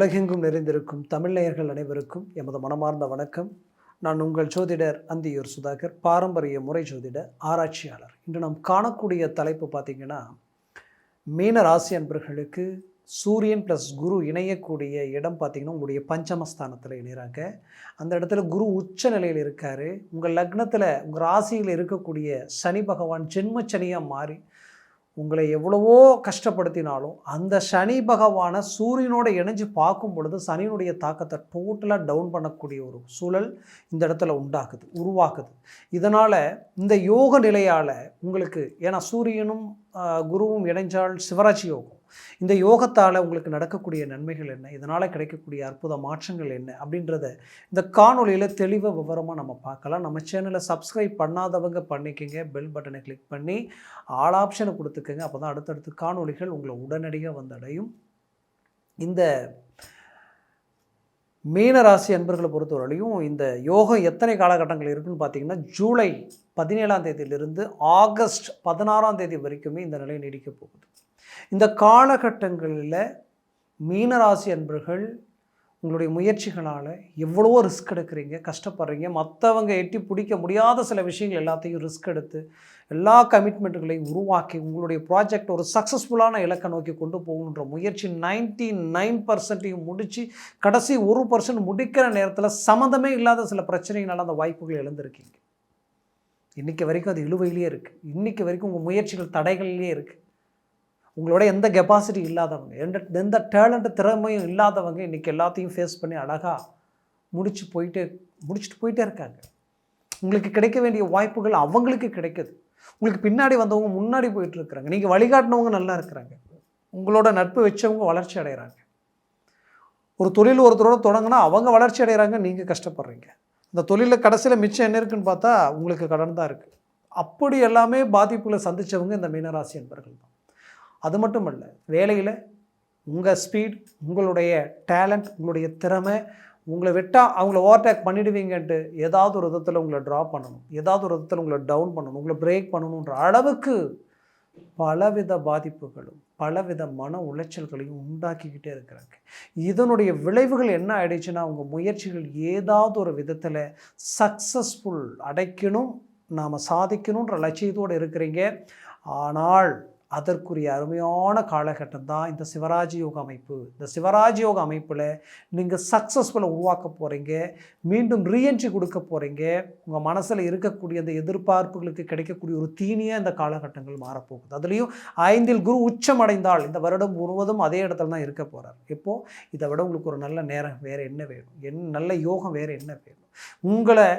உலகெங்கும் நிறைந்திருக்கும் தமிழ் நேயர்கள் அனைவருக்கும் எமது மனமார்ந்த வணக்கம். நான் உங்கள் ஜோதிடர் அந்தியூர் சுதாகர், பாரம்பரிய முறை ஜோதிட ஆராய்ச்சியாளர். இன்று நாம் காணக்கூடிய தலைப்பு பார்த்திங்கன்னா, மீன ராசி அன்பர்களுக்கு சூரியன் ப்ளஸ் குரு இணையக்கூடிய இடம் பார்த்திங்கன்னா உங்களுடைய பஞ்சமஸ்தானத்தில் இணைகிறாங்க. அந்த இடத்துல குரு உச்ச நிலையில் இருக்கார். உங்கள் லக்னத்தில் உங்கள் ராசியில் இருக்கக்கூடிய சனி பகவான் ஜென்மச்சனியாக மாறி உங்களை எவ்வளவோ கஷ்டப்படுத்தினாலும் அந்த சனி பகவானை சூரியனோடு இணைஞ்சு பார்க்கும் பொழுது சனியினுடைய தாக்கத்தை டோட்டலாக டவுன் பண்ணக்கூடிய ஒரு சூழல் இந்த இடத்துல உருவாக்குது. இதனால் இந்த யோக நிலையால் உங்களுக்கு, ஏன்னா சூரியனும் குருவும் இணைஞ்சால் சிவராஜ் யோகம், இந்த யோகத்தால் உங்களுக்கு நடக்கக்கூடிய நன்மைகள் என்ன, இதனால் கிடைக்கக்கூடிய அற்புத மாற்றங்கள் என்ன அப்படின்றத இந்த காணொலியில் தெளிவாக விவரமாக நம்ம பார்க்கலாம். நம்ம சேனலை சப்ஸ்கிரைப் பண்ணாதவங்க பண்ணிக்கோங்க, பெல் பட்டனை கிளிக் பண்ணி ஆல் ஆப்ஷனை கொடுத்துக்கோங்க. அப்போ தான் அடுத்தடுத்து காணொலிகள் உங்களை உடனடியாக வந்தடையும். இந்த மீனராசி அன்பர்களை பொறுத்தவரையிலையும் இந்த யோகம் எத்தனை காலகட்டங்கள் இருக்குதுன்னு பார்த்தீங்கன்னா, ஜூலை 17ஆம் தேதியிலிருந்து ஆகஸ்ட் 16ஆம் தேதி வரைக்குமே இந்த நிலை நீடிக்க போகுது. இந்த காலகட்டங்களில் மீனராசி அன்பர்கள் உங்களுடைய முயற்சிகளால் எவ்வளவோ ரிஸ்க் எடுக்கிறீங்க, கஷ்டப்படுறீங்க. மற்றவங்க எட்டி பிடிக்க முடியாத சில விஷயங்கள் எல்லாத்தையும் ரிஸ்க் எடுத்து எல்லா கமிட்மெண்ட்டுகளையும் உருவாக்கி உங்களுடைய ப்ராஜெக்ட் ஒரு சக்ஸஸ்ஃபுல்லான இலக்கை நோக்கி கொண்டு போகணுன்ற முயற்சி 99% முடித்து கடைசி 1% முடிக்கிற நேரத்தில் சம்மந்தமே இல்லாத சில பிரச்சனைகளால் அந்த வாய்ப்புகள் இழந்திருக்கீங்க. இன்றைக்கி வரைக்கும் அது இழுவையிலே இருக்குது. இன்றைக்கி வரைக்கும் உங்கள் முயற்சிகள் தடைகள்லேயே இருக்குது. உங்களோட எந்த கெப்பாசிட்டி இல்லாதவங்க, எந்த டேலண்ட் திறமையும் இல்லாதவங்க இன்றைக்கி எல்லாத்தையும் ஃபேஸ் பண்ணி அழகாக முடிச்சுட்டு போயிட்டே இருக்காங்க. உங்களுக்கு கிடைக்க வேண்டிய வாய்ப்புகள் அவங்களுக்கு கிடைக்குது. உங்களுக்கு பின்னாடி வந்தவங்க முன்னாடி போயிட்டுருக்குறாங்க. நீங்கள் வழிகாட்டினவங்க நல்லா இருக்கிறாங்க. உங்களோட நட்பு வச்சவங்க வளர்ச்சி அடைகிறாங்க. ஒரு தொழில் ஒருத்தரோட தொடங்கினா அவங்க வளர்ச்சி அடைகிறாங்க, நீங்கள் கஷ்டப்படுறீங்க. இந்த தொழிலில் கடைசியில் மிச்சம் என்ன இருக்குதுன்னு பார்த்தா உங்களுக்கு கடன் தான் இருக்குது. அப்படி எல்லாமே பாதிப்புகளை சந்தித்தவங்க இந்த மீனராசி என்பர்கள் தான். அது மட்டும் இல்லை, வேலையில் உங்கள் ஸ்பீட், உங்களுடைய டேலண்ட், உங்களுடைய திறமை, உங்களை விட்டால் அவங்கள ஓவர்டேக் பண்ணிடுவீங்கன்ட்டு ஏதாவது ஒரு விதத்தில் உங்களை ட்ராப் பண்ணணும், ஏதாவது ஒரு விதத்தில் உங்களை டவுன் பண்ணணும், உங்களை பிரேக் பண்ணணுன்ற அளவுக்கு பலவித பாதிப்புகளும் பலவித மன உளைச்சல்களையும் உண்டாக்கிக்கிட்டே இருக்கிறாங்க. இதனுடைய விளைவுகள் என்ன ஆயிடுச்சுன்னா, உங்கள் முயற்சிகள் ஏதாவது ஒரு விதத்தில் சக்ஸஸ்ஃபுல் அடைக்கணும், நாம் சாதிக்கணுன்ற லட்சியத்தோடு இருக்கிறீங்க. ஆனால் அதற்குரிய அருமையான காலகட்டம் தான் இந்த சிவராஜ் யோக அமைப்பு. இந்த சிவராஜ் யோக அமைப்பில் நீங்கள் சக்ஸஸ்ஃபுல்லாக உருவாக்க போகிறீங்க, மீண்டும் ரீஎன்ட்ரி கொடுக்க போகிறீங்க. உங்கள் மனசில் இருக்கக்கூடிய அந்த எதிர்பார்ப்புகளுக்கு கிடைக்கக்கூடிய ஒரு தீனியாக இந்த காலகட்டங்கள் மாறப்போகுது. அதுலேயும் 5இல் குரு உச்சம் அடைந்தால் இந்த வருடம் முழுவதும் அதே இடத்துல தான் இருக்க போகிறார். இப்போது இதை விட உங்களுக்கு ஒரு நல்ல நேரம் வேறு என்ன வேணும், நல்ல யோகம் வேறு என்ன வேணும்? உங்களை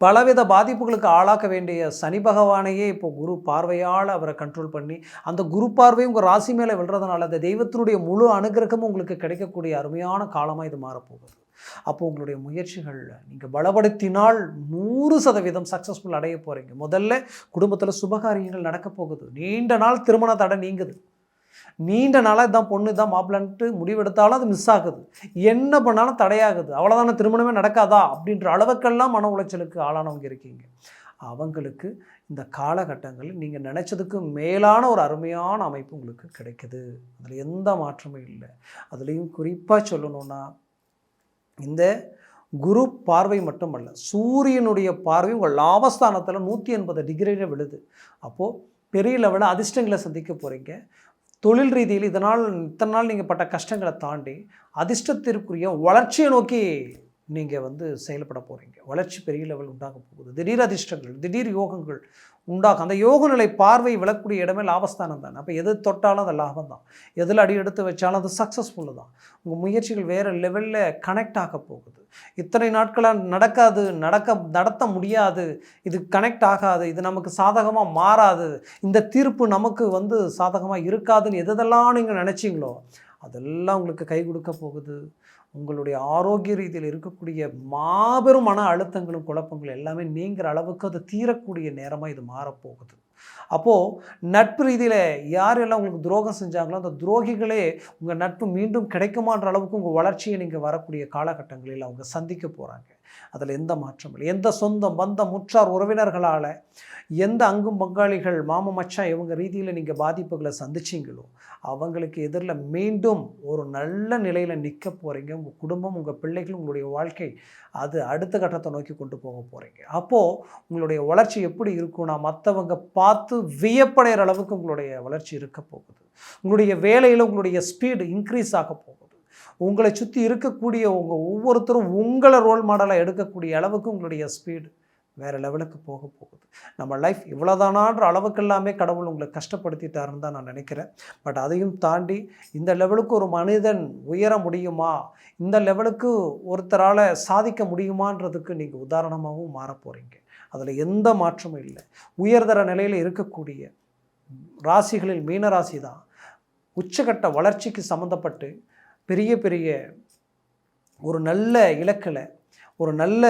பலவித பாதிப்புகளுக்கு ஆளாக்க வேண்டிய சனி பகவானையே இப்போ குரு பார்வையால் அவரை கண்ட்ரோல் பண்ணி, அந்த குரு பார்வையும் உங்கள் ராசி மேலே விழுறதுனால அந்த தெய்வத்தினுடைய முழு அனுகிரகமும் உங்களுக்கு கிடைக்கக்கூடிய அருமையான காலமாக இது மாறப்போகுது. அப்போது உங்களுடைய முயற்சிகளில் நீங்கள் பலப்படுத்தினால் 100% சக்ஸஸ்ஃபுல் அடைய போகிறீங்க. முதல்ல குடும்பத்தில் சுபகாரியங்கள் நடக்க போகுது. நீண்ட நாள் திருமண தடை நீங்குது. நீண்ட நாளாக இதான் பொண்ணு தான் மாப்பிள்ளன்ட்டு முடிவெடுத்தாலும் அது மிஸ் ஆகுது. என்ன பண்ணாலும் தடையாகுது. அவ்வளோதான, திருமணமே நடக்காதா அப்படின்ற அளவுக்கெல்லாம் மன உளைச்சலுக்கு ஆளானவங்க இருக்கீங்க. அவங்களுக்கு இந்த காலகட்டங்களில் நீங்கள் நினச்சதுக்கு மேலான ஒரு அருமையான அமைப்பு உங்களுக்கு கிடைக்குது. அதில் எந்த மாற்றமும் இல்லை. அதுலேயும் குறிப்பாக சொல்லணுன்னா, இந்த குரு பார்வை மட்டுமல்ல, சூரியனுடைய பார்வை உங்கள் லாபஸ்தானத்தில் 180 டிகிரியில் விழுது. அப்போது பெரிய லெவலில் அதிர்ஷ்டங்களை சந்திக்க போகிறீங்க. தொழில் ரீதியில் இத்தனை நாள் நீங்கள் பட்ட கஷ்டங்களை தாண்டி அதிர்ஷ்டத்திற்குரிய வளர்ச்சியை நோக்கி நீங்கள் செயல்பட போகிறீங்க. வளர்ச்சி பெரிய லெவல் உண்டாக போகுது. திடீர் அதிர்ஷ்டங்கள், திடீர் யோகங்கள் உண்டாகும். அந்த யோக நிலை பார்வை விளக்கக்கூடிய இடமே லாபஸ்தானம் தானே. அப்போ எது தொட்டாலும் அது லாபம் தான். எதில் அடி எடுத்து வச்சாலும் அது சக்ஸஸ்ஃபுல்லு தான். உங்கள் முயற்சிகள் வேறு லெவலில் கனெக்ட் ஆக போகுது. இத்தனை நாட்களாக நடத்த முடியாது, இது கனெக்ட் ஆகாது, இது நமக்கு சாதகமாக மாறாது, இந்த தீர்ப்பு நமக்கு சாதகமாக இருக்காதுன்னு எதெல்லாம் நீங்கள் நினச்சிங்களோ அதெல்லாம் உங்களுக்கு கை கொடுக்க போகுது. உங்களுடைய ஆரோக்கிய ரீதியில் இருக்கக்கூடிய மாபெரும் மன அழுத்தங்களும் குழப்பங்களும் எல்லாமே நீங்கிற அளவுக்கு அது தீரக்கூடிய நேரமாக இது மாறப்போகுது. அப்போது நட்பு ரீதியில் யாரெல்லாம் உங்களுக்கு துரோகம் செஞ்சாங்களோ அந்த துரோகிகளே உங்கள் நட்பு மீண்டும் கிடைக்குமான்ற அளவுக்கு உங்கள் வளர்ச்சியை நீங்கள் வரக்கூடிய காலகட்டங்களில் அவங்க சந்திக்க போகிறாங்க. அதில் எந்த மாற்றமும் இல்லை. எந்த சொந்தம் பந்தம் உற்றார் உறவினர்களால் எந்த அங்கும் பங்காளிகள் மாமன் மச்சான் இவங்க ரீதியில் நீங்கள் பாதிப்புகளை சந்திச்சிங்களோ அவங்களுக்கு எதிரில் மீண்டும் ஒரு நல்ல நிலையில் நிற்க போகிறீங்க. உங்கள் குடும்பம், உங்கள் பிள்ளைகள், உங்களுடைய வாழ்க்கை அது அடுத்த கட்டத்தை நோக்கி கொண்டு போக போகிறீங்க. அப்போது உங்களுடைய வளர்ச்சி எப்படி இருக்குன்னா, மற்றவங்க பார்த்து வியப்படைகிற அளவுக்கு உங்களுடைய வளர்ச்சி இருக்க போகுது. உங்களுடைய வேலையில் உங்களுடைய ஸ்பீடு இன்க்ரீஸ் ஆக போகுது. உங்களை சுற்றி இருக்கக்கூடிய ஒவ்வொருத்தரும் உங்களை ரோல் மாடலாக எடுக்கக்கூடிய அளவுக்கு உங்களுடைய ஸ்பீடு வேறு லெவலுக்கு போக போகுது. நம்ம லைஃப் இவ்வளோதானான்ற அளவுக்கு எல்லாமே கடவுள் உங்களை கஷ்டப்படுத்திட்டாருன்னு தான் நான் நினைக்கிறேன். பட் அதையும் தாண்டி இந்த லெவலுக்கு ஒரு மனிதன் உயர முடியுமா, இந்த லெவலுக்கு ஒருத்தரால் சாதிக்க முடியுமான்றதுக்கு நீங்கள் உதாரணமாகவும் மாற போகிறீங்க. அதில் எந்த மாற்றமும் இல்லை. உயர்தர நிலையில் இருக்கக்கூடிய ராசிகளில் மீன ராசி தான் உச்சகட்ட வளர்ச்சிக்கு சம்மந்தப்பட்டு பெரிய பெரிய ஒரு நல்ல இலக்கில் ஒரு நல்ல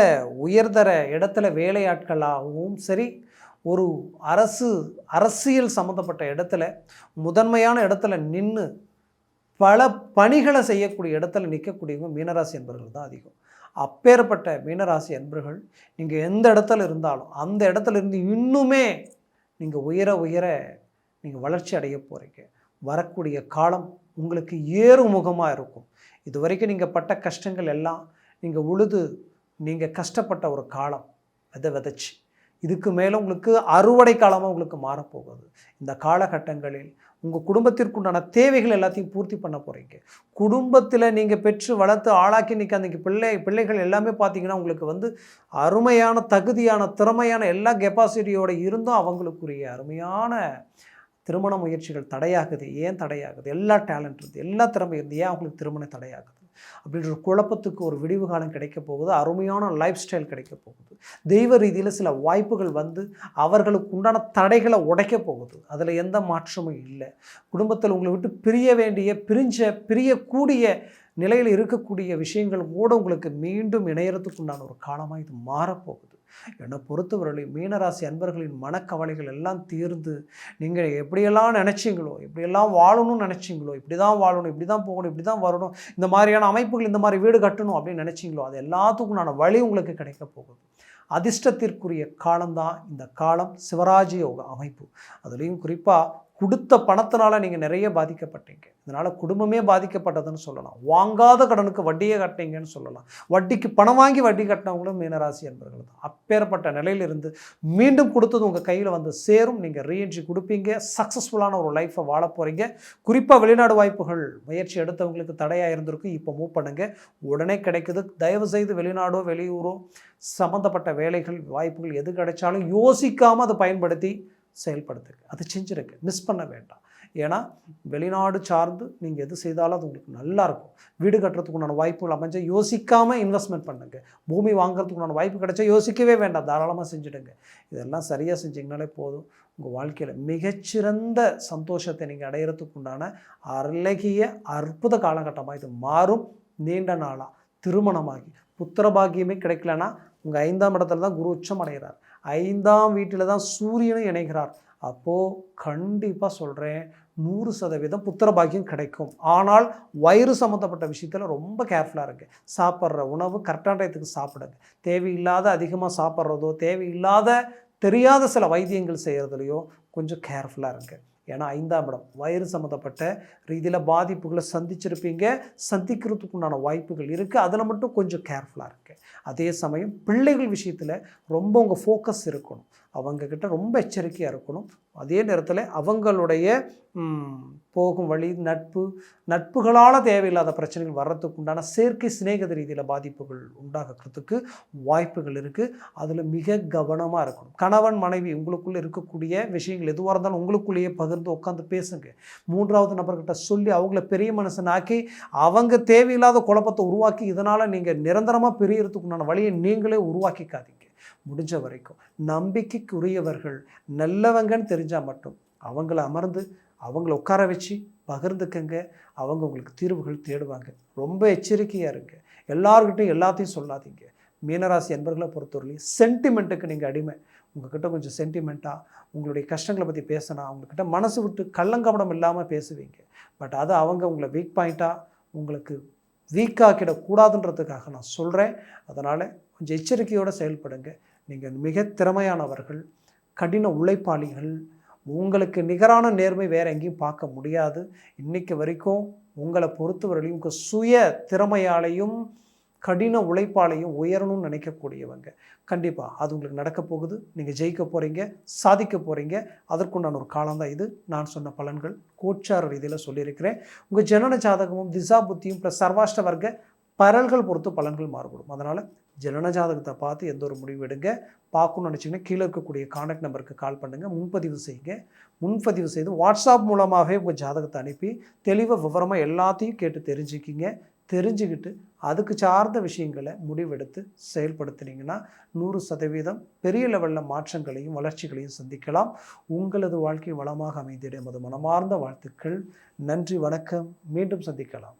உயர்தர இடத்துல வேலையாட்களாகவும் சரி, ஒரு அரசியல் சம்மந்தப்பட்ட இடத்துல முதன்மையான இடத்துல நின்று பல பணிகளை செய்யக்கூடிய இடத்துல நிற்கக்கூடியவங்க மீனராசி என்பவர்கள் தான் அதிகம். அப்பேற்பட்ட மீனராசி என்பவர்கள் நீங்கள் எந்த இடத்துல இருந்தாலும் அந்த இடத்துல இருந்து இன்னுமே நீங்கள் உயர நீங்கள் வளர்ச்சி அடைய போகிறீங்க. வரக்கூடிய காலம் உங்களுக்கு ஏறுமுகமாக இருக்கும். இது வரைக்கும் நீங்கள் பட்ட கஷ்டங்கள் எல்லாம் நீங்கள் உழுது நீங்கள் கஷ்டப்பட்ட ஒரு காலம் விதைச்சி இதுக்கு மேலே உங்களுக்கு அறுவடை காலமாக உங்களுக்கு மாறப்போகுது. இந்த காலகட்டங்களில் உங்கள் குடும்பத்திற்குண்டான தேவைகள் எல்லாத்தையும் பூர்த்தி பண்ண போகிறீங்க. குடும்பத்தில் நீங்கள் பெற்று வளர்த்து ஆளாக்கி இன்றைக்கி அன்றைக்கி பிள்ளைகள் எல்லாமே பார்த்தீங்கன்னா உங்களுக்கு அருமையான தகுதியான திறமையான எல்லா கெப்பாசிட்டியோடு இருந்தும் அவங்களுக்குரிய அருமையான திருமண முயற்சிகள் தடையாகுது. ஏன் தடையாகுது? எல்லா டேலண்ட் இருக்குது, எல்லா திறமை இருந்து ஏன் அவங்களுக்கு திருமணம் தடையாகுது அப்படின்ற குழப்பத்துக்கு ஒரு விடிவு காலம் கிடைக்க போகுது. அருமையான லைஃப் ஸ்டைல் கிடைக்க போகுது. தெய்வ ரீதியில் சில வாய்ப்புகள் அவர்களுக்கு உண்டான தடைகளை உடைக்க போகுது. அதில் எந்த மாற்றமும் இல்லை. குடும்பத்தில் உங்களை விட்டு பிரியக்கூடிய நிலையில் இருக்கக்கூடிய விஷயங்கள் கூட உங்களுக்கு மீண்டும் இணையறதுக்கு உண்டான ஒரு காலமாக இது மாறப்போகுது. என்னை பொறுத்தவரை மீனராசி அன்பர்களின் மனக்கவலைகள் எல்லாம் தீர்ந்து நீங்கள் எப்படியெல்லாம் நினச்சிங்களோ, எப்படியெல்லாம் வாழணும்னு நினச்சிங்களோ, இப்படி தான் வாழணும், இப்படி தான் போகணும், இப்படி தான் வரணும், இந்த மாதிரியான அமைப்புகள், இந்த மாதிரி வீடு கட்டணும் அப்படின்னு நினச்சிங்களோ அது எல்லாத்துக்குண்டான வழி உங்களுக்கு கிடைக்க போகுது. அதிர்ஷ்டத்திற்குரிய காலம்தான் இந்த காலம். சிவராஜ் யோக அமைப்பு. அதுலேயும் குறிப்பாக கொடுத்த பணத்தினால நீங்கள் நிறைய பாதிக்கப்பட்டீங்க. இதனால் குடும்பமே பாதிக்கப்பட்டதுன்னு சொல்லலாம். வாங்காத கடனுக்கு வட்டியே கட்டினீங்கன்னு சொல்லலாம். வட்டிக்கு பணம் வாங்கி வட்டி கட்டினவங்களும் மீனராசி என்பவர்கள் தான். அப்பேற்பட்ட நிலையிலிருந்து மீண்டும் கொடுத்தது உங்கள் கையில் சேரும். நீங்கள் ரீஎன்ட்ரி கொடுப்பீங்க. சக்ஸஸ்ஃபுல்லான ஒரு லைஃப்பை வாழ போகிறீங்க. குறிப்பாக வெளிநாடு வாய்ப்புகள் முயற்சி எடுத்தவங்களுக்கு தடையாக இருந்திருக்கும். இப்போ மூவ் பண்ணுங்கள், உடனே கிடைக்குது. தயவுசெய்து வெளிநாடோ வெளியூரோ சம்மந்தப்பட்ட வேலைகள் வாய்ப்புகள் எது கிடைச்சாலும் யோசிக்காமல் அதை பயன்படுத்தி செயல்படுத்துங்க. அது செஞ்சுருங்க, மிஸ் பண்ண வேண்டாம். ஏன்னா வெளிநாடு சார்ந்து நீங்கள் எது செய்தாலும் அது உங்களுக்கு நல்லாயிருக்கும். வீடு கட்டுறதுக்கு உண்டான வாய்ப்புகள் அமைஞ்சா யோசிக்காமல் இன்வெஸ்ட்மெண்ட் பண்ணுங்க. பூமி வாங்குறதுக்கு உண்டான வாய்ப்பு கிடைச்சா யோசிக்கவே வேண்டாம், தாராளமாக செஞ்சுடுங்க. இதெல்லாம் சரியாக செஞ்சிங்கனாலே போதும். உங்கள் வாழ்க்கையில் மிகச்சிறந்த சந்தோஷத்தை நீங்கள் அடையிறதுக்கு உண்டான அழகிய அற்புத காலகட்டமாக இது மாறும். நீண்ட நாளாக திருமணமாகி புத்திரபாகியமே கிடைக்கலன்னா உங்கள் 5ஆம் இடத்துல தான் குரு உச்சம் அடைகிறார். 5ஆம் வீட்டில் தான் சூரியனும் இணைகிறார். அப்போது கண்டிப்பாக சொல்கிறேன் 100% புத்திரபாகியம் கிடைக்கும். ஆனால் வயிறு சம்மந்தப்பட்ட விஷயத்தில் ரொம்ப கேர்ஃபுல்லாக இருக்குது. சாப்பிட்ற உணவு கரெக்டான டயத்துக்கு சாப்பிடுங்க. தேவையில்லாத அதிகமாக சாப்பிட்றதோ, தேவையில்லாத தெரியாத சில வைத்தியங்கள் செய்கிறதுலையோ கொஞ்சம் கேர்ஃபுல்லாக இருங்க. ஏன்னா 5ஆம் இடம் வயிறு சம்மந்தப்பட்ட ரீதியில் பாதிப்புகளை சந்திச்சிருப்பீங்க, சந்திக்கிறதுக்கு உண்டான வாய்ப்புகள் இருக்குது. அதில் மட்டும் கொஞ்சம் கேர்ஃபுல்லாக இருக்குது. அதே சமயம் பிள்ளைகள் விஷயத்தில் ரொம்ப உங்கள் ஃபோக்கஸ் இருக்கணும். அவங்கக்கிட்ட ரொம்ப எச்சரிக்கையாக இருக்கணும். அதே நேரத்தில் அவங்களுடைய போகும் வழி நட்புகளால் தேவையில்லாத பிரச்சனைகள் வர்றதுக்கு உண்டான செயற்கை சிநேகித ரீதியில் பாதிப்புகள் உண்டாகிறதுக்கு வாய்ப்புகள் இருக்குது. அதில் மிக கவனமாக இருக்கணும். கணவன் மனைவி உங்களுக்குள்ளே இருக்கக்கூடிய விஷயங்கள் எதுவாக இருந்தாலும் உங்களுக்குள்ளேயே பகிர்ந்து உட்காந்து பேசுங்க. 3வது நபர்கிட்ட சொல்லி அவங்கள பெரிய மனுஷனாக்கி அவங்க தேவையில்லாத குழப்பத்தை உருவாக்கி இதனால் நீங்கள் நிரந்தரமாக பிரியறதுக்கு உண்டான வழியை நீங்களே உருவாக்கிக்காதீங்க. முடிஞ்ச வரைக்கும் நம்பிக்கைக்குரியவர்கள் நல்லவங்கன்னு தெரிஞ்சால் மட்டும் அவங்கள அமர்ந்து அவங்கள உட்கார வச்சு பகிர்ந்துக்கங்க. அவங்க உங்களுக்கு தீர்வுகள் தேடுவாங்க. ரொம்ப எச்சரிக்கையாக இருங்க. எல்லார்கிட்டையும் எல்லாத்தையும் சொல்லாதீங்க. மீனராசி என்பர்களை பொறுத்தவரையிலையும் சென்டிமெண்ட்டுக்கு நீங்கள் அடிமை. உங்கள்கிட்ட கொஞ்சம் சென்டிமெண்ட்டாக உங்களுடைய கஷ்டங்களை பற்றி பேசினா அவங்கக்கிட்ட மனசு விட்டு கள்ளங்கபடம் இல்லாமல் பேசுவீங்க. பட் அது அவங்க உங்களை வீக் பாயிண்ட்டாக உங்களுக்கு வீக்காக்கிடக்கூடாதுன்றதுக்காக நான் சொல்கிறேன். அதனால் கொஞ்சம் எச்சரிக்கையோடு செயல்படுங்க. நீங்கள் மிக திறமையானவர்கள், கடின உழைப்பாளிகள். உங்களுக்கு நிகரான நேர்மை வேறு எங்கேயும் பார்க்க முடியாது. இன்றைக்கு வரைக்கும் உங்களை பொறுத்தவரையிலையும் உங்கள் சுய திறமையாலையும் கடின உழைப்பாலையும் உயரணும்னு நினைக்கக்கூடியவங்க. கண்டிப்பாக அது உங்களுக்கு நடக்க போகுது. நீங்கள் ஜெயிக்க போகிறீங்க, சாதிக்க போகிறீங்க. அதற்குண்டான ஒரு காலம்தான் இது. நான் சொன்ன பலன்கள் கோச்சார ரீதியில் சொல்லியிருக்கிறேன். உங்கள் ஜனன ஜாதகமும் திசா புத்தியும் ப்ளஸ் சர்வாஷ்ட வர்க்க பரல்கள் பொறுத்து பலன்கள் மாறுபடும். அதனால் ஜனன ஜாதகத்தை பார்த்து எந்த ஒரு முடிவு எடுங்க. பார்க்கணும்னு நினச்சிங்கன்னா கீழே இருக்கக்கூடிய கான்டாக்ட் நம்பருக்கு கால் பண்ணுங்கள், முன்பதிவு செய்யுங்க. முன்பதிவு செய்து வாட்ஸ்அப் மூலமாகவே உங்கள் ஜாதகத்தை அனுப்பி தெளிவாக விவரமாக எல்லாத்தையும் கேட்டு தெரிஞ்சுக்கிங்க. தெரிஞ்சுக்கிட்டு அதுக்கு சார்ந்த விஷயங்களை முடிவெடுத்து செயல்படுத்தினீங்கன்னா 100% பெரிய லெவலில் மாற்றங்களையும் வளர்ச்சிகளையும் சந்திக்கலாம். உங்களது வாழ்க்கை வளமாக அமைந்திட எமது மனமார்ந்த வாழ்த்துக்கள். நன்றி, வணக்கம். மீண்டும் சந்திக்கலாம்.